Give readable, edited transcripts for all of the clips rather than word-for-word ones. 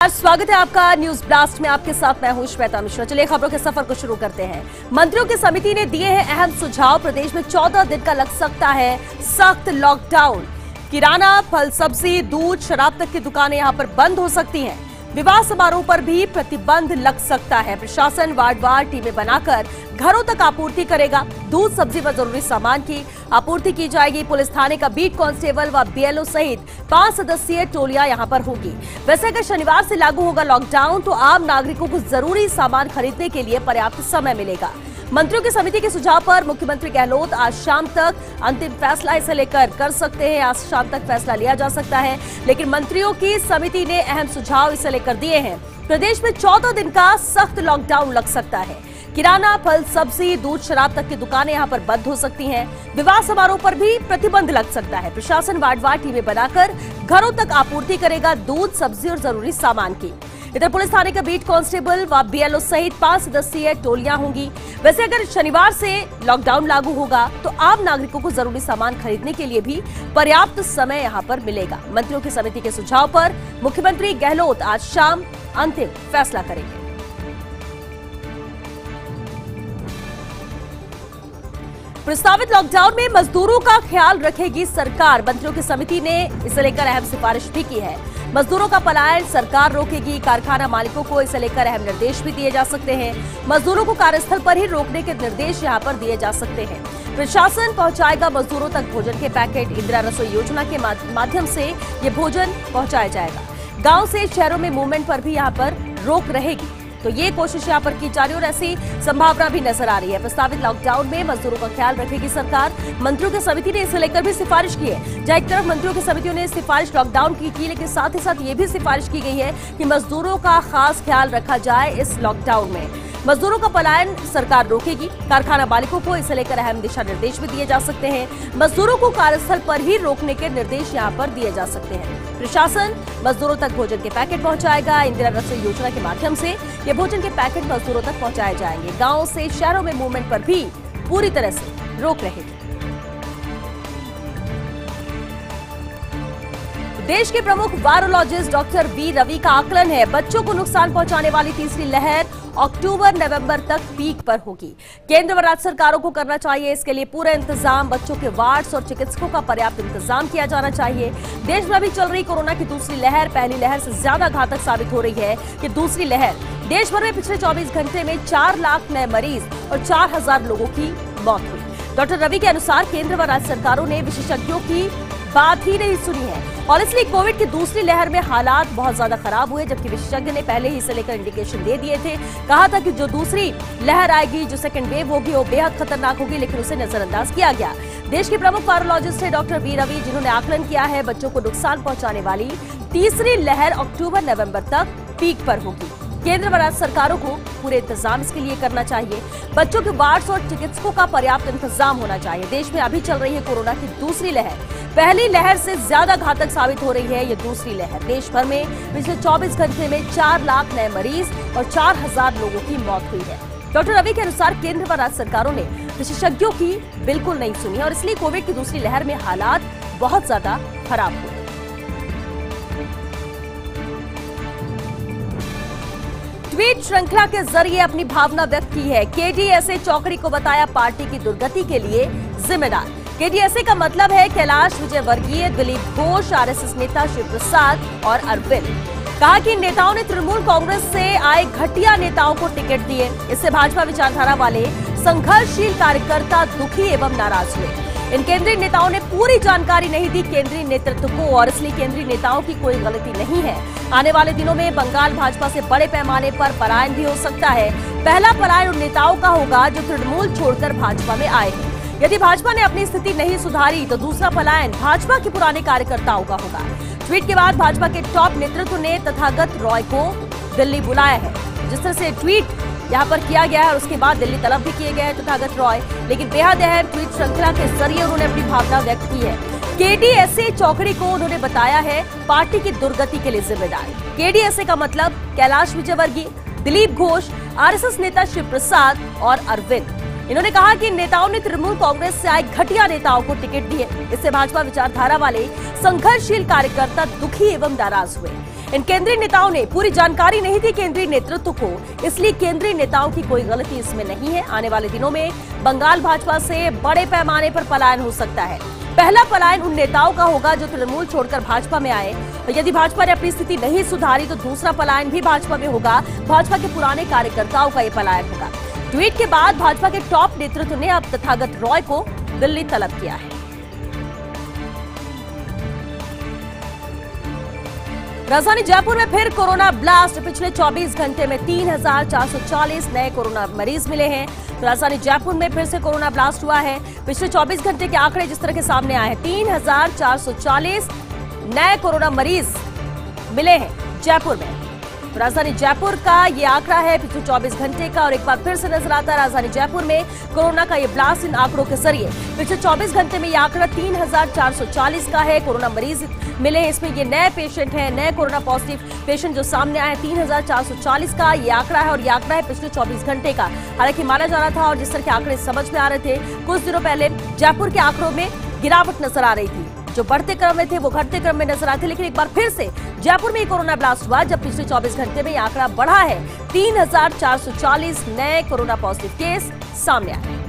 स्वागत है आपका न्यूज ब्लास्ट में। आपके साथ मैं हूं श्वेता मिश्रा। चलिए खबरों के सफर को शुरू करते हैं। मंत्रियों की समिति ने दिए हैं अहम सुझाव। प्रदेश में 14 दिन का लग सकता है सख्त लॉकडाउन। किराना, फल, सब्जी, दूध, शराब तक की दुकानें यहां पर बंद हो सकती हैं। विवाह समारोह पर भी प्रतिबंध लग सकता है। प्रशासन वार्डवार टीमें बनाकर घरों तक आपूर्ति करेगा। दूध, सब्जी व जरूरी सामान की आपूर्ति की जाएगी। पुलिस थाने का बीट कांस्टेबल व बीएलओ सहित 5 सदस्यीय टोलियां यहां पर होगी। वैसे अगर शनिवार से लागू होगा लॉकडाउन तो आम नागरिकों को जरूरी सामान खरीदने के लिए पर्याप्त समय मिलेगा। मंत्रियों की समिति के सुझाव पर मुख्यमंत्री गहलोत आज शाम तक अंतिम फैसला इसे लेकर कर सकते हैं। आज शाम तक फैसला लिया जा सकता है, लेकिन मंत्रियों की समिति ने अहम सुझाव इसे लेकर दिए हैं। प्रदेश में 14 दिन का सख्त लॉकडाउन लग सकता है। किराना, फल, सब्जी, दूध, शराब तक की दुकानें यहां पर बंद हो सकती हैं। विवाह समारोह पर भी प्रतिबंध लग सकता है। प्रशासन वार्डवार टीमें बनाकर घरों तक आपूर्ति करेगा दूध, सब्जी और जरूरी सामान की। इधर पुलिस थाने का बीट कांस्टेबल व बीएलओ सहित 5 सदस्यीय टोलियां होंगी। वैसे अगर शनिवार से लॉकडाउन लागू होगा तो आम नागरिकों को जरूरी सामान खरीदने के लिए भी पर्याप्त समय यहां पर मिलेगा। मंत्रियों की समिति के सुझाव पर मुख्यमंत्री गहलोत आज शाम अंतिम फैसला करेंगे। प्रस्तावित लॉकडाउन में मजदूरों का ख्याल रखेगी सरकार। मंत्रियों की समिति ने इसे लेकर अहम सिफारिश भी की है। मजदूरों का पलायन सरकार रोकेगी। कारखाना मालिकों को इसे लेकर अहम निर्देश भी दिए जा सकते हैं। मजदूरों को कार्यस्थल पर ही रोकने के निर्देश यहां पर दिए जा सकते हैं। प्रशासन पहुंचाएगा मजदूरों तक भोजन के पैकेट। इंदिरा रसोई योजना के माध्यम से ये भोजन पहुंचाया जाएगा। गांव से शहरों में मूवमेंट पर भी यहां पर रोक रहेगी। तो ये कोशिश यहां पर की जा रही है और ऐसी संभावना भी नजर आ रही है। प्रस्तावित लॉकडाउन में मजदूरों का ख्याल रखेगी सरकार। मंत्रियों की समिति ने इसे लेकर भी सिफारिश की है। जहां एक तरफ मंत्रियों की समितियों ने सिफारिश लॉकडाउन की लेकिन साथ ही साथ ये भी सिफारिश की गई है कि मजदूरों का खास ख्याल रखा जाए। इस लॉकडाउन में मजदूरों का पलायन सरकार रोकेगी। कारखाना मालिकों को इसे लेकर अहम दिशा निर्देश भी दिए जा सकते हैं। मजदूरों को कार्यस्थल पर ही रोकने के निर्देश यहां पर दिए जा सकते हैं। प्रशासन मजदूरों तक भोजन के पैकेट पहुंचाएगा। इंदिरा रसोई योजना के माध्यम से ये भोजन के पैकेट मजदूरों तक पहुंचाए जाएंगे। गांव से शहरों में मूवमेंट पर भी पूरी तरह से रोक रहेगी। देश के प्रमुख वायरोलॉजिस्ट डॉक्टर वी रवि का आकलन है, बच्चों को नुकसान पहुंचाने वाली तीसरी लहर अक्टूबर-नवंबर तक पीक पर होगी। केंद्र व राज्य सरकारों को करना चाहिए इसके लिए पूरा इंतजाम। बच्चों के वार्ड्स और चिकित्सकों का पर्याप्त इंतजाम किया जाना चाहिए। देश में अभी चल रही कोरोना की दूसरी लहर पहली लहर से ज्यादा घातक साबित हो रही है कि दूसरी लहर देश भर में पिछले 24 घंटे में 4 लाख नए मरीज और 4000 लोगों की मौत हुई। डॉक्टर रवि के अनुसार केंद्र व राज्य सरकारों ने विशेषज्ञों की बात ही नहीं सुनी है और इसलिए कोविड की दूसरी लहर में हालात बहुत ज्यादा खराब हुए, जबकि विशेषज्ञ ने पहले ही इसे लेकर इंडिकेशन दे दिए थे। कहा था कि जो दूसरी लहर आएगी, जो सेकंड वेव होगी, वो बेहद खतरनाक होगी, लेकिन उसे नजरअंदाज किया गया। देश के प्रमुख वायरोलॉजिस्ट है डॉक्टर वी रवि, जिन्होंने आकलन किया है बच्चों को नुकसान पहुंचाने वाली तीसरी लहर अक्टूबर-नवंबर तक पीक पर होगी। केंद्र व राज्य सरकारों को पूरे इंतजाम इसके लिए करना चाहिए। बच्चों के वार्ड्स और चिकित्सकों का पर्याप्त इंतजाम होना चाहिए। देश में अभी चल रही है कोरोना की दूसरी लहर, पहली लहर से ज्यादा घातक साबित हो रही है ये दूसरी लहर। देश भर में पिछले 24 घंटे में 4 लाख नए मरीज और 4000 लोगों की मौत हुई है। डॉक्टर रवि के अनुसार केंद्र व राज्य सरकारों ने विशेषज्ञों की बिल्कुल नहीं सुनी और इसलिए कोविड की दूसरी लहर में हालात बहुत ज्यादा खराब हुए। ट्वीट श्रृंखला के जरिए अपनी भावना व्यक्त की है। केडीएसए चौकड़ी को बताया पार्टी की दुर्गति के लिए जिम्मेदार। केडीएसए का मतलब है कैलाश विजयवर्गीय, दिलीप घोष, आरएसएस नेता शिव प्रसाद और अरविंद। कहा कि नेताओं ने तृणमूल कांग्रेस से आए घटिया नेताओं को टिकट दिए। इससे भाजपा विचारधारा वाले संघर्षशील कार्यकर्ता दुखी एवं नाराज हुए। इन केंद्रीय नेताओं ने पूरी जानकारी नहीं दी केंद्रीय नेतृत्व को और इसलिए केंद्रीय नेताओं की कोई गलती नहीं है। आने वाले दिनों में बंगाल भाजपा से बड़े पैमाने पर पलायन भी हो सकता है। पहला पलायन उन नेताओं का होगा जो तृणमूल छोड़कर भाजपा में आए हैं। यदि भाजपा ने अपनी स्थिति नहीं सुधारी तो दूसरा पलायन भाजपा के पुराने कार्यकर्ताओं का होगा। ट्वीट के बाद भाजपा के टॉप नेतृत्व ने तथागत रॉय को दिल्ली बुलाया है। जिस तरह से ट्वीट यहाँ पर किया गया है और उसके बाद दिल्ली तलब भी किए गए हैं तथागत रॉय, लेकिन बेहद अहम ट्वीट श्रृंखला के जरिए उन्होंने अपनी भावना व्यक्त की है। केडीएसए चौकड़ी को उन्होंने बताया है पार्टी की दुर्गति के लिए जिम्मेदार। केडीएसए का मतलब कैलाश विजयवर्गीय, दिलीप घोष, आरएसएस नेता शिव प्रसाद और अरविंद। इन्होंने कहा कि नेताओं ने तृणमूल कांग्रेस से आए घटिया नेताओं को टिकट दिए। इससे भाजपा विचारधारा वाले संघर्षशील कार्यकर्ता दुखी एवं नाराज हुए। इन केंद्रीय नेताओं ने पूरी जानकारी नहीं दी केंद्रीय नेतृत्व को, इसलिए केंद्रीय नेताओं की कोई गलती इसमें नहीं है। आने वाले दिनों में बंगाल भाजपा से बड़े पैमाने पर पलायन हो सकता है। पहला पलायन उन नेताओं का होगा जो तृणमूल छोड़कर भाजपा में आए, और यदि भाजपा ने अपनी स्थिति नहीं सुधारी तो दूसरा पलायन भी भाजपा में होगा। भाजपा के पुराने कार्यकर्ताओं का यह पलायन होगा। ट्वीट के बाद भाजपा के टॉप नेतृत्व ने अब तथागत रॉय को दिल्ली तलब किया है। राजधानी जयपुर में फिर कोरोना ब्लास्ट। पिछले 24 घंटे में 3,440 नए कोरोना मरीज मिले हैं। तो राजधानी जयपुर में फिर से कोरोना ब्लास्ट हुआ है। पिछले 24 घंटे के आंकड़े जिस तरह के सामने आए हैं, 3,440 नए कोरोना मरीज मिले हैं जयपुर में। तो राजधानी जयपुर का ये आंकड़ा है पिछले 24 घंटे का, और एक बार फिर से नजर आता है राजधानी जयपुर में कोरोना का ये ब्लास्ट। इन आंकड़ों के जरिए पिछले 24 घंटे में ये आंकड़ा 3,440 का है। कोरोना मरीज मिले हैं, इसमें ये नए पेशेंट हैं, नए कोरोना पॉजिटिव पेशेंट जो सामने आए 3,440 का ये आंकड़ा है, और ये आंकड़ा है पिछले 24 घंटे का। हालांकि माना जा रहा था, और जिस तरह के आंकड़े समझ में आ रहे थे, कुछ दिनों पहले जयपुर के आंकड़ों में गिरावट नजर आ रही थी। जो बढ़ते क्रम में थे वो घटते क्रम में नजर आते, लेकिन एक बार फिर से जयपुर में कोरोना ब्लास्ट हुआ, जब पिछले 24 घंटे में ये आंकड़ा बढ़ा है। 3,440 नए कोरोना पॉजिटिव केस सामने आए।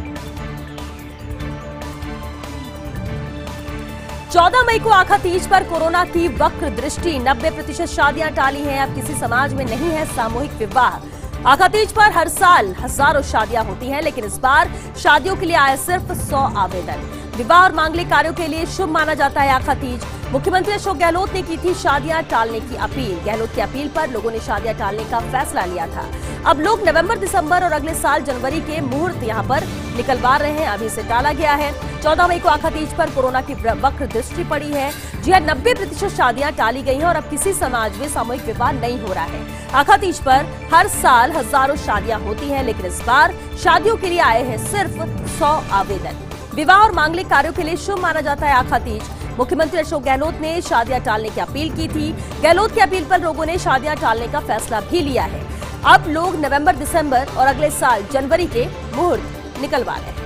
14 मई को आखा तीज पर कोरोना की वक्र दृष्टि। 90% शादियां टाली हैं। अब किसी समाज में नहीं है सामूहिक विवाह। आखा तीज पर हर साल हजारों शादियां होती हैं, लेकिन इस बार शादियों के लिए आए सिर्फ 100 आवेदन। विवाह और मांगलिक कार्यों के लिए शुभ माना जाता है आखा तीज। मुख्यमंत्री अशोक गहलोत ने की थी शादियां टालने की अपील। गहलोत की अपील पर लोगों ने शादियां टालने का फैसला लिया था। अब लोग नवंबर, दिसंबर और अगले साल जनवरी के मुहूर्त यहां पर निकलवा रहे हैं। अभी से टाला गया है। 14 मई को आखा तीज पर कोरोना की वक्र दृष्टि पड़ी है। जी हां, 90% शादियां टाली गई हैं, और अब किसी समाज में सामूहिक विवाह नहीं हो रहा है। आखा तीज पर हर साल हजारों शादियां होती हैं, लेकिन इस बार शादियों के लिए आए हैं सिर्फ 100 आवेदन। विवाह और मांगलिक कार्यों के लिए शुभ माना जाता है आखा तीज। मुख्यमंत्री अशोक गहलोत ने शादियां टालने की अपील की थी। गहलोत की अपील पर लोगों ने शादियां टालने का फैसला भी लिया है। अब लोग नवंबर, दिसंबर और अगले साल जनवरी के मुहूर्त निकलवा रहे हैं।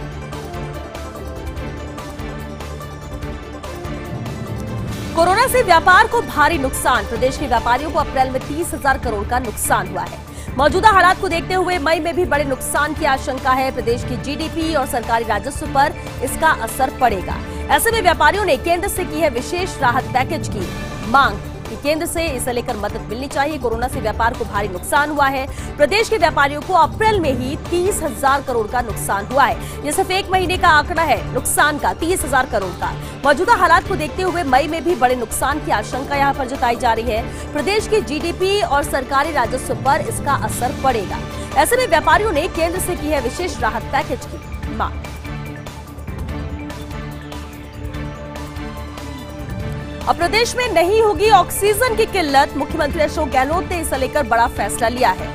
कोरोना से व्यापार को भारी नुकसान। प्रदेश के व्यापारियों को अप्रैल में 30,000 करोड़ का नुकसान हुआ है। मौजूदा हालात को देखते हुए मई में भी बड़े नुकसान की आशंका है। प्रदेश की जीडीपी और सरकारी राजस्व पर इसका असर पड़ेगा। ऐसे में व्यापारियों ने केंद्र से की है विशेष राहत पैकेज की मांग कि केंद्र से इसे लेकर मदद मिलनी चाहिए। कोरोना से व्यापार को भारी नुकसान हुआ है। प्रदेश के व्यापारियों को अप्रैल में ही 30,000 करोड़ का नुकसान हुआ है। ये सिर्फ एक महीने का आंकड़ा है नुकसान का, 30,000 करोड़ का। मौजूदा हालात को देखते हुए मई में भी बड़े नुकसान की आशंका यहाँ पर जताई जा रही है। प्रदेश की जीडीपी और सरकारी राजस्व पर इसका असर पड़ेगा। ऐसे में व्यापारियों ने केंद्र से की है विशेष राहत पैकेज की मांग। अब प्रदेश में नहीं होगी ऑक्सीजन की किल्लत। मुख्यमंत्री अशोक गहलोत ने इसे लेकर बड़ा फैसला लिया है।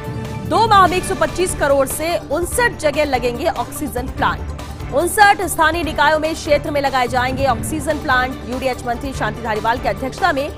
2 माह में 125 करोड़ से 59 जगह लगेंगे ऑक्सीजन प्लांट। 59 स्थानीय निकायों में क्षेत्र में लगाए जाएंगे ऑक्सीजन प्लांट। यूडीएच मंत्री शांति धारीवाल की अध्यक्षता में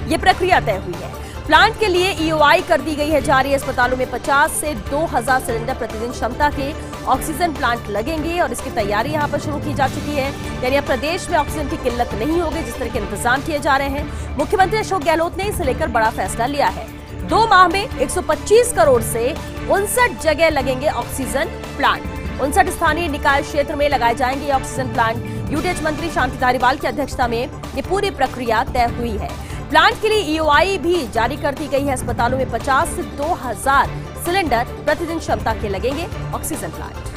ये प्रक्रिया तय हुई है। प्लांट के लिए ईओआई कर दी गई है जारी। अस्पतालों में 50 से 2,000 सिलेंडर प्रतिदिन क्षमता के ऑक्सीजन प्लांट लगेंगे, और इसकी तैयारी यहां पर शुरू की जा चुकी है। यानी अब प्रदेश में ऑक्सीजन की किल्लत नहीं होगी, जिस तरह के इंतजाम किए जा रहे हैं। मुख्यमंत्री अशोक गहलोत ने इसे लेकर बड़ा फैसला लिया है। 2 माह में 125 करोड़ से 59 जगह लगेंगे ऑक्सीजन प्लांट। 59 स्थानीय निकाय क्षेत्र में लगाए जाएंगे ऑक्सीजन प्लांट। यूडीएच मंत्री शांति धारीवाल की अध्यक्षता में ये पूरी प्रक्रिया तय हुई है। प्लांट के लिए ईओआई भी जारी कर दी गई है। अस्पतालों में 50 से 2,000 सिलेंडर प्रतिदिन क्षमता के लगेंगे ऑक्सीजन प्लांट।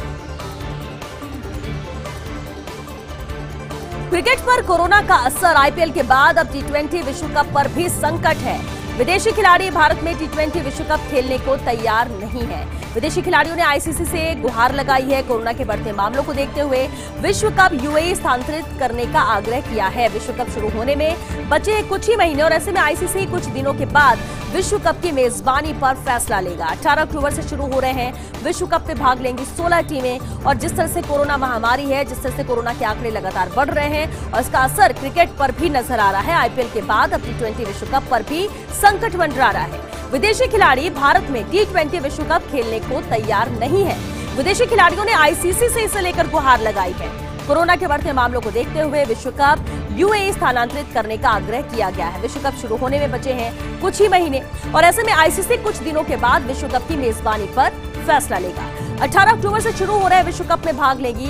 क्रिकेट पर कोरोना का असर। आईपीएल के बाद अब टी20 विश्व कप पर भी संकट है। विदेशी खिलाड़ी भारत में टी20 विश्व कप खेलने को तैयार नहीं है। विदेशी खिलाड़ियों ने आईसीसी से गुहार लगाई है। कोरोना के बढ़ते मामलों को देखते हुए विश्व कप यूएई स्थानांतरित करने का आग्रह किया है। विश्व कप शुरू होने में बचे कुछ ही महीने, और ऐसे में आईसीसी कुछ दिनों के बाद विश्व कप की मेजबानी पर फैसला लेगा। 18 अक्टूबर से शुरू हो रहे हैं विश्व कप में भाग लेंगी 16 टीमें, और जिस तरह से कोरोना महामारी है, जिस तरह से कोरोना के आंकड़े लगातार बढ़ रहे हैं, और इसका असर क्रिकेट पर भी नजर आ रहा है। आईपीएल के बाद अब टी20 विश्व कप पर भी संकट मंडरा रहा है। विदेशी खिलाड़ी भारत में टी20 विश्व कप खेलने को तैयार नहीं है। विदेशी खिलाड़ियों ने आईसीसी से इसे लेकर गुहार लगाई है। कोरोना के बढ़ते मामलों को देखते हुए विश्व कप यूएई स्थानांतरित करने का आग्रह किया गया है। विश्व कप शुरू होने में बचे हैं कुछ ही महीने और ऐसे में आईसीसी कुछ दिनों के बाद विश्व कप की मेजबानी पर फैसला लेगा। 18 अक्टूबर से शुरू हो रहे विश्व कप में भाग लेगी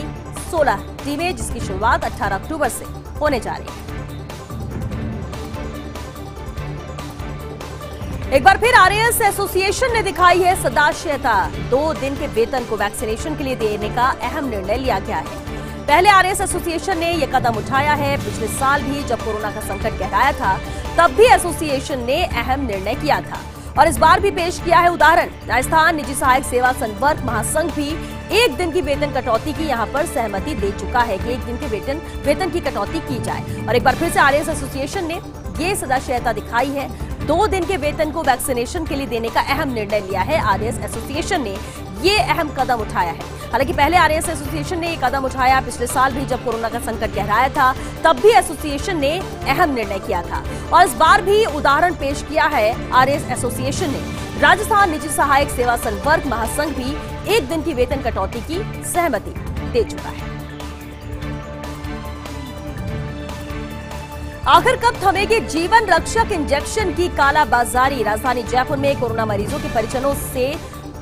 16 टीमें, जिसकी शुरुआत 18 अक्टूबर से होने जा रही है। एक बार फिर आरएएस एसोसिएशन ने दिखाई है सदाशयता। 2 दिन के वेतन को वैक्सीनेशन के लिए देने का अहम निर्णय लिया गया है। पहले आरएएस एसोसिएशन ने यह कदम उठाया है। पिछले साल भी जब कोरोना का संकट गहराया था तब भी एसोसिएशन ने अहम निर्णय किया था और इस बार भी पेश किया है उदाहरण। राजस्थान निजी सहायक सेवा संवर्ग महासंघ भी 1 दिन की वेतन कटौती की यहां पर सहमति दे चुका है कि 1 दिन के वेतन की कटौती की जाए। और एक बार फिर से आरएएस एसोसिएशन ने ये सदाशयता दिखाई है। 2 दिन के वेतन को वैक्सीनेशन के लिए देने का अहम निर्णय लिया है। आरएएस एसोसिएशन ने ये अहम कदम उठाया है। हालांकि पहले आरएएस एसोसिएशन ने ये कदम उठाया, पिछले साल भी जब कोरोना का संकट गहराया था तब भी एसोसिएशन ने अहम निर्णय किया था और इस बार भी उदाहरण पेश किया है आरएएस एसोसिएशन ने। राजस्थान निजी सहायक सेवा संवर्ग महासंघ भी 1 दिन की वेतन कटौती की सहमति दे चुका है। आखिर कब थमेगी जीवन रक्षक इंजेक्शन की कालाबाजारी? राजधानी जयपुर में कोरोना मरीजों के परिजनों से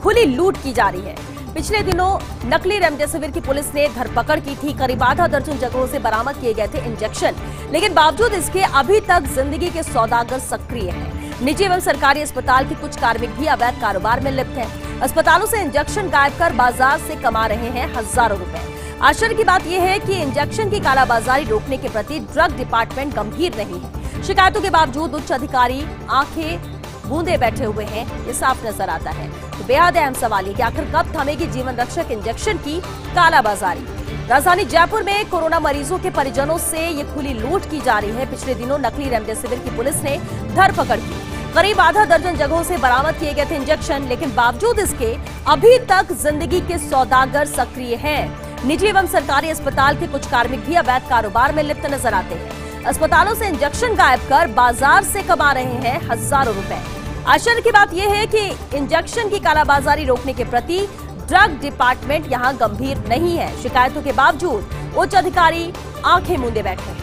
खुली लूट की जा रही है। पिछले दिनों नकली रेमडेसिविर की पुलिस ने धरपकड़ की थी। करीब आधा दर्जन जगहों से बरामद किए गए थे इंजेक्शन, लेकिन बावजूद इसके अभी तक जिंदगी के सौदागर सक्रिय हैं। निजी एवं सरकारी अस्पताल के कुछ कार्मिक भी अवैध कारोबार में लिप्त हैं। अस्पतालों से इंजेक्शन गायब कर बाजार से कमा रहे हैं हजारों रुपए। आश्चर्य की बात यह है कि इंजेक्शन की कालाबाजारी रोकने के प्रति ड्रग डिपार्टमेंट गंभीर नहीं है। शिकायतों के बावजूद उच्च अधिकारी आंखें मूंदे बैठे हुए हैं, ये साफ नजर आता है। तो बेहद अहम सवाल है कि आखिर कब थमेगी जीवन रक्षक इंजेक्शन की कालाबाजारी? राजधानी जयपुर में कोरोना मरीजों के परिजनों से ये खुली लूट की जा रही है। पिछले दिनों नकली रेमडेसिविर की पुलिस ने धरपकड़ की। करीब आधा दर्जन जगहों से बरामद किए गए थे इंजेक्शन, लेकिन बावजूद इसके अभी तक जिंदगी के सौदागर सक्रिय हैं। निजी एवं सरकारी अस्पताल के कुछ कार्मिक भी अवैध कारोबार में लिप्त नजर आते हैं। अस्पतालों से इंजेक्शन गायब कर बाजार से कमा रहे हैं हजारों रुपए। आश्चर्य की बात यह है कि इंजेक्शन की कालाबाजारी रोकने के प्रति ड्रग डिपार्टमेंट यहां गंभीर नहीं है। शिकायतों के बावजूद उच्च अधिकारी आंखें मूंदे बैठे हैं।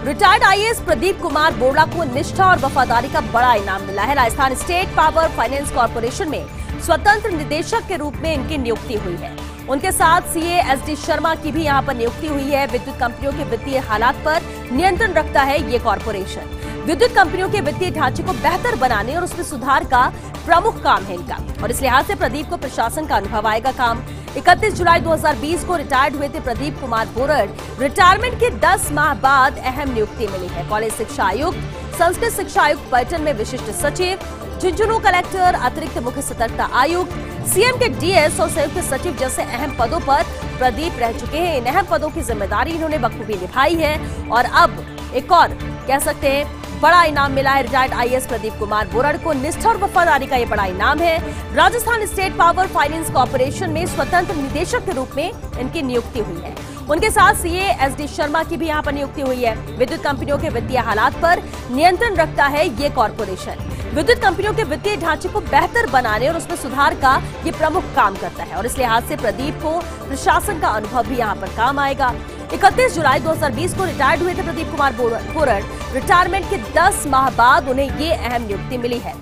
रिटायर्ड आईएएस प्रदीप कुमार बोरला को निष्ठा और वफादारी का बड़ा इनाम मिला है। Rajasthan state power finance corporation में स्वतंत्र निदेशक के रूप में इनकी नियुक्ति हुई है। उनके साथ सीए एसडी शर्मा की भी यहां पर नियुक्ति हुई है। विद्युत कंपनियों के वित्तीय हालात पर नियंत्रण रखता है ये कॉर्पोरेशन। विद्युत कंपनियों के वित्तीय ढांचे को बेहतर बनाने और उसमें सुधार का प्रमुख काम है इनका, और इस लिहाज से प्रदीप को प्रशासन का अनुभव आएगा काम। 31 जुलाई 2020 को रिटायर्ड हुए थे प्रदीप कुमार बोरड़। रिटायरमेंट के 10 माह बाद अहम नियुक्ति मिली है। कॉलेज शिक्षा आयुक्त, संस्कृत शिक्षा आयुक्त पर्यटन में विशिष्ट सचिव, झुंझुनू कलेक्टर, अतिरिक्त मुख्य सतर्कता आयुक्त, सीएम के डीएस और संयुक्त सचिव जैसे अहम पदों पर प्रदीप रह चुके हैं। इन अहम पदों की जिम्मेदारी इन्होंने बखूबी निभाई है और अब एक और कह सकते हैं बड़ा इनाम मिला है रिटायर्ड आईएएस प्रदीप कुमार बोरड़ को। निष्ठा और वफादारी का ये बड़ा इनाम है। Rajasthan state power finance corporation में स्वतंत्र निदेशक के रूप में इनकी नियुक्ति हुई है। उनके साथ सीए एसडी शर्मा की भी यहाँ पर नियुक्ति हुई है। विद्युत कंपनियों के वित्तीय हालात पर नियंत्रण रखता है ये कॉर्पोरेशन। विद्युत कंपनियों के वित्तीय ढांचे को बेहतर बनाने और उसमें सुधार का ये प्रमुख काम करता है, और इस लिहाज से प्रदीप को प्रशासन का अनुभव भी यहाँ पर काम आएगा। 31 जुलाई 2020 को रिटायर्ड हुए थे प्रदीप कुमार बोरड़। रिटायरमेंट के 10 माह बाद उन्हें ये अहम नियुक्ति मिली है।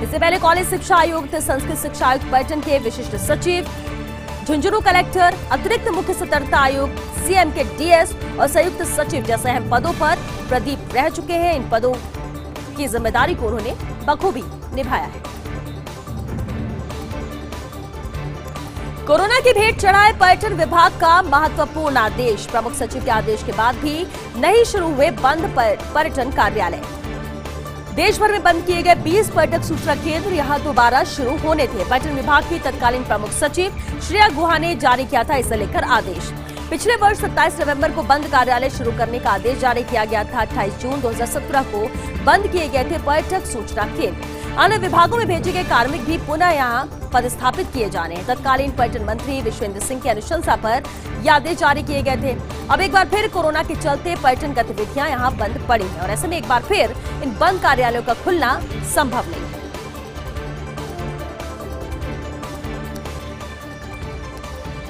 इससे पहले कॉलेज शिक्षा आयुक्त, संस्कृत शिक्षा आयुक्त पर्यटन के विशिष्ट सचिव, झुंझुनू कलेक्टर, अतिरिक्त मुख्य सतर्कता आयुक्त, सीएम के डीएस और संयुक्त सचिव जैसे अहम पदों पर प्रदीप रह चुके हैं। इन पदों की जिम्मेदारी को उन्होंने बखूबी निभाया है। कोरोना की भेंट चढ़ाए पर्यटन विभाग का महत्वपूर्ण आदेश। प्रमुख सचिव के आदेश के बाद भी नहीं शुरू हुए बंद पर्यटन कार्यालय। देश भर में बंद किए गए 20 पर्यटक सूचना केंद्र यहां दोबारा शुरू होने थे। पर्यटन विभाग की तत्कालीन प्रमुख सचिव श्रेया गुहा ने जारी किया था इसे लेकर आदेश। पिछले वर्ष 27 नवंबर को बंद कार्यालय शुरू करने का आदेश जारी किया गया था। 28 जून 2017 को बंद किए गए थे पर्यटक सूचना केंद्र। अन्य विभागों में भेजे गए कार्मिक भी पुनः यहां पदस्थापित किए जाने हैं। तत्कालीन पर्यटन मंत्री विश्वेंद्र सिंह की अनुशंसा पर यह आदेश जारी किए गए थे। अब एक बार फिर कोरोना के चलते पर्यटन गतिविधियां यहां बंद पड़ी हैं और ऐसे में एक बार फिर इन बंद कार्यालयों का खुलना संभव नहीं है।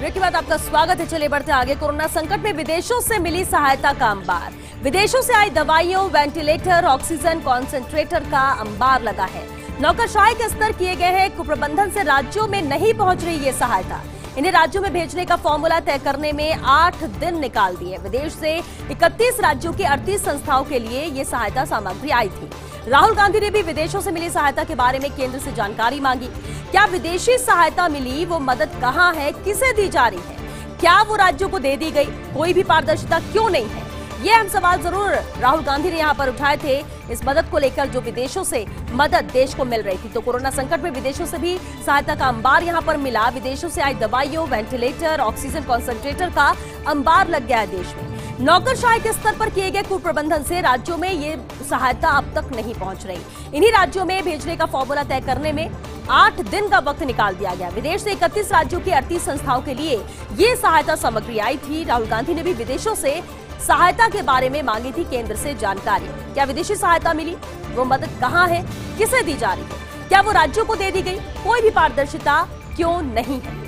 ब्रेक के बाद आपका स्वागत है। चलिए बढ़ते आगे। कोरोना संकट में विदेशों से मिली सहायता का अंबार। विदेशों से आई दवाइयों, वेंटिलेटर, ऑक्सीजन कॉन्सेंट्रेटर का अंबार लगा है। नौकरशाही के स्तर किए गए हैं। कुप्रबंधन से राज्यों में नहीं पहुंच रही ये सहायता। इन्हें राज्यों में भेजने का फॉर्मूला तय करने में 8 दिन निकाल दिए। विदेश से 31 राज्यों की 38 संस्थाओं के लिए ये सहायता सामग्री आई थी। राहुल गांधी ने भी विदेशों से मिली सहायता के बारे में केंद्र से जानकारी मांगी। क्या विदेशी सहायता मिली, वो मदद कहां है, किसे दी जा रही है, क्या वो राज्यों को दे दी गई, कोई भी पारदर्शिता क्यों नहीं है, ये अहम सवाल जरूर राहुल गांधी ने यहां पर उठाए थे। इस मदद को लेकर जो विदेशों से मदद देश को मिल रही थी, तो कोरोना संकट में विदेशों से भी सहायता का अंबार यहां पर मिला। विदेशों से आई दवाइयों, वेंटिलेटर, ऑक्सीजन कॉन्सेंट्रेटर का अंबार लग गया है देश में। नौकरशाही के स्तर पर किए गए कुप्रबंधन से राज्यों में ये सहायता अब तक नहीं पहुंच रही। इन्हीं राज्यों में भेजने का फॉर्मूला तय करने में 8 दिन का वक्त निकाल दिया गया। विदेश से 31 राज्यों की 38 संस्थाओं के लिए ये सहायता सामग्री आई थी। राहुल गांधी ने भी विदेशों से सहायता के बारे में मांगी थी केंद्र से जानकारी। क्या विदेशी सहायता मिली, वो मदद कहां है, किसे दी जा रही है, क्या वो राज्यों को दे दी गई, कोई भी पारदर्शिता क्यों नहीं है।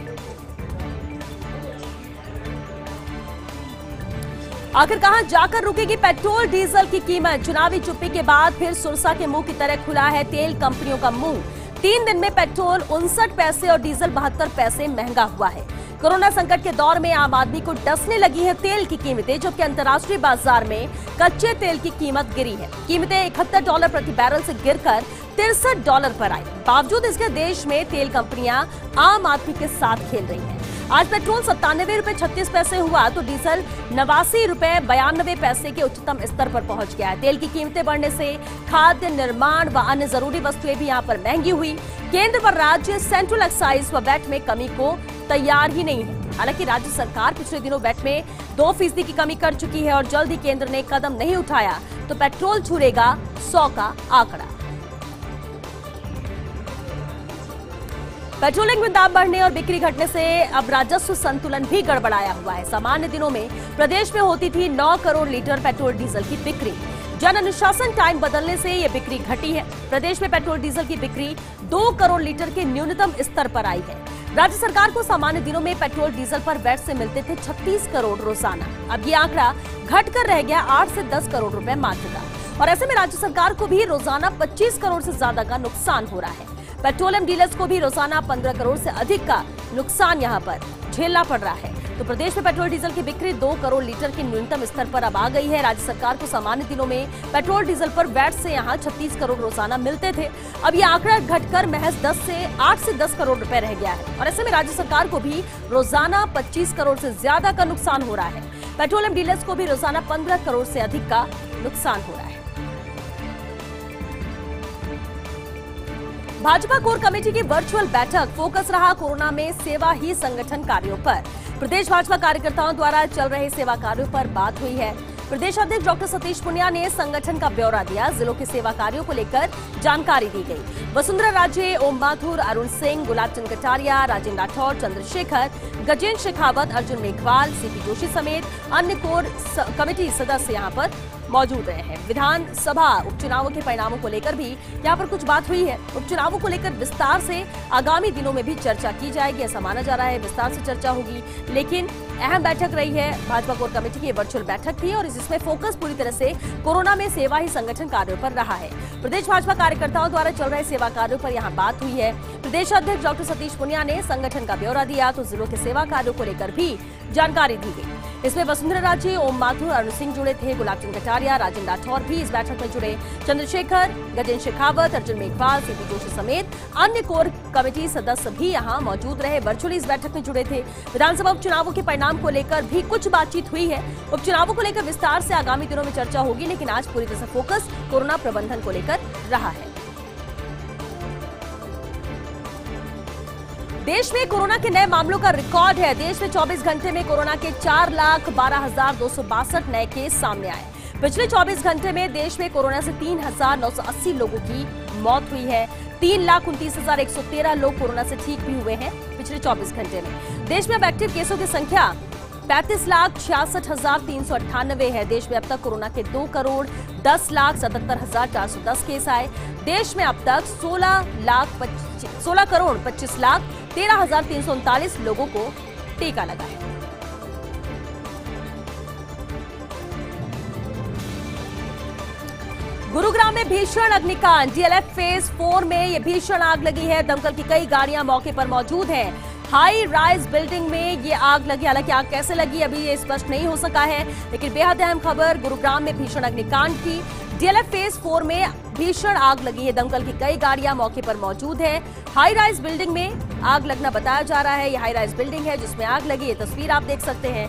आखिर कहां जाकर रुकेगी पेट्रोल डीजल की कीमत। चुनावी चुप्पी के बाद फिर सुरसा के मुंह की तरह खुला है तेल कंपनियों का मुंह। 3 दिन में पेट्रोल 59 पैसे और डीजल 72 पैसे महंगा हुआ है। कोरोना संकट के दौर में आम आदमी को डसने लगी है तेल की कीमतें, जबकि अंतर्राष्ट्रीय बाजार में कच्चे तेल की कीमत गिरी है। कीमतें $71 प्रति बैरल से गिरकर $63 पर आई। बावजूद इसके देश में तेल कंपनियां आम आदमी के साथ खेल रही हैं। आज पेट्रोल ₹97.36 हुआ तो डीजल ₹89.92 के उच्चतम स्तर पर पहुंच गया है। तेल की कीमतें बढ़ने से खाद्य, निर्माण व अन्य जरूरी वस्तुएं भी यहां पर महंगी हुई। केंद्र पर राज्य सेंट्रल एक्साइज व वैट में कमी को तैयार ही नहीं है। हालांकि राज्य सरकार पिछले दिनों वैट में 2% की कमी कर चुकी है और जल्द ही केंद्र ने कदम नहीं उठाया तो पेट्रोल छूएगा 100 का आंकड़ा। पेट्रोलिंग में दाम बढ़ने और बिक्री घटने से अब राजस्व संतुलन भी गड़बड़ाया हुआ है। सामान्य दिनों में प्रदेश में होती थी 9 करोड़ लीटर पेट्रोल डीजल की बिक्री। जन अनुशासन टाइम बदलने से ये बिक्री घटी है। प्रदेश में पेट्रोल डीजल की बिक्री 2 करोड़ लीटर के न्यूनतम स्तर पर आई है। राज्य सरकार को सामान्य दिनों में पेट्रोल डीजल पर वैट से मिलते थे 36 करोड़ रोजाना। अब ये आंकड़ा घटकर रह गया 8 से 10 करोड़ रुपए मात्र का। और ऐसे में राज्य सरकार को भी रोजाना 25 करोड़ से ज्यादा का नुकसान हो रहा है। पेट्रोलियम डीलर्स को भी रोजाना 15 करोड़ से अधिक का नुकसान यहां पर झेलना पड़ रहा है। तो प्रदेश में पेट्रोल डीजल की बिक्री 2 करोड़ लीटर के न्यूनतम स्तर पर अब आ गई है। राज्य सरकार को सामान्य दिनों में पेट्रोल डीजल पर वैट से यहां 36 करोड़ रोजाना मिलते थे। अब ये आंकड़ा घटकर महज 8 से 10 करोड़ रुपए रह गया है। और ऐसे में राज्य सरकार को भी रोजाना 25 करोड़ से ज्यादा का नुकसान हो रहा है। पेट्रोलियम डीलर्स को भी रोजाना 15 करोड़ से अधिक का नुकसान हो रहा है। भाजपा कोर कमेटी की वर्चुअल बैठक, फोकस रहा कोरोना में सेवा ही संगठन कार्यों पर। प्रदेश भाजपा कार्यकर्ताओं द्वारा चल रहे सेवा कार्यों पर बात हुई है। प्रदेश अध्यक्ष डॉक्टर सतीश पुनिया ने संगठन का ब्यौरा दिया। जिलों के सेवा कार्यों को लेकर जानकारी दी गई। वसुंधरा राजे, ओम माथुर, अरुण सिंह, गुलाब चंद कटारिया, राजेंद्र राठौर, चंद्रशेखर, गजेंद्र शेखावत, अर्जुन मेघवाल, सीपी जोशी समेत अन्य कोर कमेटी सदस्य यहां पर मौजूद रहे हैं। विधानसभा उपचुनावों के परिणामों को लेकर भी यहाँ पर कुछ बात हुई है। उपचुनावों को लेकर विस्तार से आगामी दिनों में भी चर्चा की जाएगी, ऐसा माना जा रहा है। विस्तार से चर्चा होगी, लेकिन अहम बैठक रही है भाजपा कोर कमेटी की वर्चुअल बैठक थी और इसमें फोकस पूरी तरह से कोरोना में सेवा ही संगठन कार्यों पर रहा है। प्रदेश भाजपा कार्यकर्ताओं द्वारा चल रहे सेवा कार्यों पर यहाँ बात हुई है। प्रदेश अध्यक्ष डॉक्टर सतीश पुनिया ने संगठन का ब्यौरा दिया तो जिलों के सेवा कार्यों को लेकर भी जानकारी दी गई। इसमें वसुंधरा राजे, ओम माथुर, अरुण सिंह जुड़े थे। गुलाब चंद कटारिया, राजेंद्र राठौर भी इस बैठक में जुड़े। चंद्रशेखर, गजेंद्र शेखावत, अर्जुन मेघवाल, सीपी जोशी समेत अन्य कोर कमेटी सदस्य भी यहां मौजूद रहे, वर्चुअली इस बैठक में जुड़े थे। विधानसभा उपचुनावों के परिणाम को लेकर भी कुछ बातचीत हुई है। उपचुनावों को लेकर विस्तार से आगामी दिनों में चर्चा होगी, लेकिन आज पूरी तरह से फोकस कोरोना प्रबंधन को लेकर रहा है। देश में कोरोना के नए मामलों का रिकॉर्ड है। देश में 24 घंटे में कोरोना के 4,12,262 नए केस सामने आए। पिछले 24 घंटे में देश में कोरोना से 3,980 लोगों की मौत हुई है। 3,29,113 लोग कोरोना से ठीक भी हुए हैं पिछले 24 घंटे में। देश में अब एक्टिव केसों की संख्या 35,66,398 है। देश में अब तक कोरोना के 2,10,77,410 केस आए। देश में अब तक 16,25,13,1339 लोगों को टीका लगाया। गुरुग्राम में भीषण अग्निकांड, डीएलएफ फेज 4 में यह भीषण आग लगी है। दमकल की कई गाड़ियां मौके पर मौजूद हैं। हाई राइज बिल्डिंग में ये आग लगी, हालांकि आग कैसे लगी अभी ये स्पष्ट नहीं हो सका है, लेकिन बेहद अहम खबर गुरुग्राम में भीषण अग्निकांड की। डीएलएफ फेज 4 में भीषण आग लगी है। दमकल की कई गाड़ियां मौके पर मौजूद है। हाई राइज बिल्डिंग में आग लगना बताया जा रहा है। यह हाई राइज बिल्डिंग है जिसमें आग लगी, ये तस्वीर आप देख सकते हैं।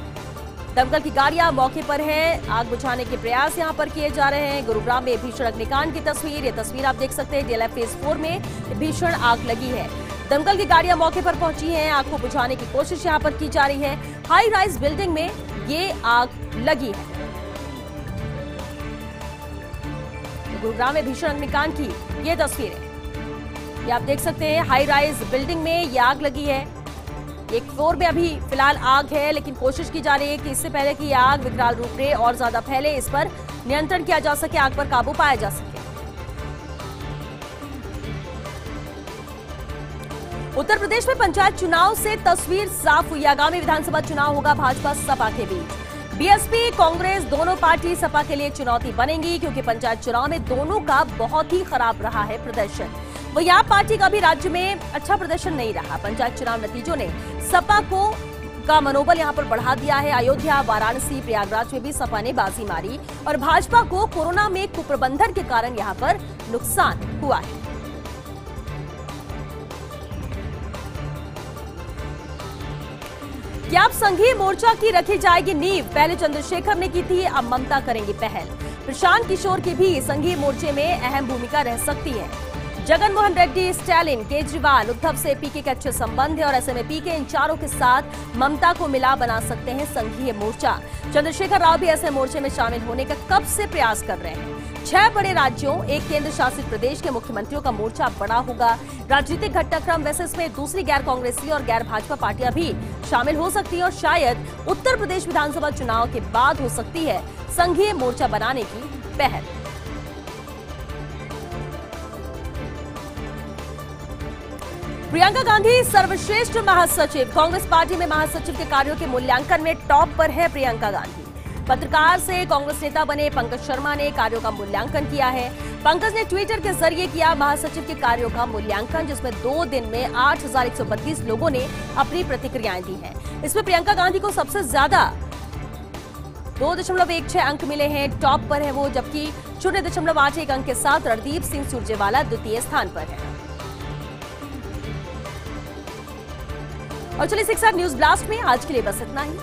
दमकल की गाड़ियां मौके पर हैं। आग बुझाने के प्रयास यहां पर किए जा रहे हैं। गुरुग्राम में भीषण अग्निकांड की तस्वीर, ये तस्वीर आप देख सकते हैं। डीएलएफ फेज 4 में भीषण आग लगी है। दमकल की गाड़ियां मौके पर पहुंची हैं। आग को बुझाने की कोशिश यहां पर की जा रही है। हाई राइज बिल्डिंग में ये आग लगी है। गुरुग्राम में भीषण अग्निकांड की ये तस्वीर है, ये आप देख सकते हैं। हाई राइज बिल्डिंग में ये आग लगी है। एक फ्लोर में अभी फिलहाल आग है, लेकिन कोशिश की जा रही है कि इससे पहले कि आग विकराल रूप ले और ज्यादा फैले, इस पर नियंत्रण किया जा सके, आग पर काबू पाया जा सके। उत्तर प्रदेश में पंचायत चुनाव से तस्वीर साफ हुई। आगामी विधानसभा चुनाव होगा भाजपा सपा के बीच। बीएसपी कांग्रेस दोनों पार्टी सपा के लिए चुनौती बनेंगी, क्योंकि पंचायत चुनाव में दोनों का बहुत ही खराब रहा है प्रदर्शन। वहीं आप पार्टी का भी राज्य में अच्छा प्रदर्शन नहीं रहा। पंचायत चुनाव नतीजों ने सपा का मनोबल यहां पर बढ़ा दिया है। अयोध्या, वाराणसी, प्रयागराज में भी सपा ने बाजी मारी और भाजपा को कोरोना में कुप्रबंधन के कारण यहां पर नुकसान हुआ है। क्या अब संघीय मोर्चा की रखी जाएगी नींव? पहले चंद्रशेखर ने की थी, अब ममता करेंगी पहल। प्रशांत किशोर की भी संघीय मोर्चे में अहम भूमिका रह सकती है। जगन मोहन रेड्डी, स्टालिन, केजरीवाल, उद्धव से पीके के अच्छे संबंध है और ऐसे में पीके इन चारों के साथ ममता को मिला बना सकते हैं संघीय मोर्चा। चंद्रशेखर राव भी ऐसे मोर्चे में शामिल होने का कब से प्रयास कर रहे हैं। 6 बड़े राज्यों, एक केंद्र शासित प्रदेश के मुख्यमंत्रियों का मोर्चा बड़ा होगा। राजनीतिक घटनाक्रम वैसे इसमें दूसरी गैर कांग्रेसी और गैर भाजपा पार्टियां भी शामिल हो सकती है और शायद उत्तर प्रदेश विधानसभा चुनाव के बाद हो सकती है संघीय मोर्चा बनाने की पहल। प्रियंका गांधी सर्वश्रेष्ठ महासचिव। कांग्रेस पार्टी में महासचिव के कार्यों के मूल्यांकन में टॉप पर है प्रियंका गांधी। पत्रकार से कांग्रेस नेता बने पंकज शर्मा ने कार्यों का मूल्यांकन किया है। पंकज ने ट्विटर के जरिए किया महासचिव के कार्यों का मूल्यांकन, जिसमें 2 दिन में 8,132 लोगों ने अपनी प्रतिक्रियाएं दी हैं। इसमें प्रियंका गांधी को सबसे ज्यादा 2.16 अंक मिले हैं, टॉप पर है वो, जबकि 0.81 अंक के साथ रणदीप सिंह सुरजेवाला द्वितीय स्थान पर है। और चलिए 6 न्यूज ब्लास्ट में आज के लिए बस इतना ही।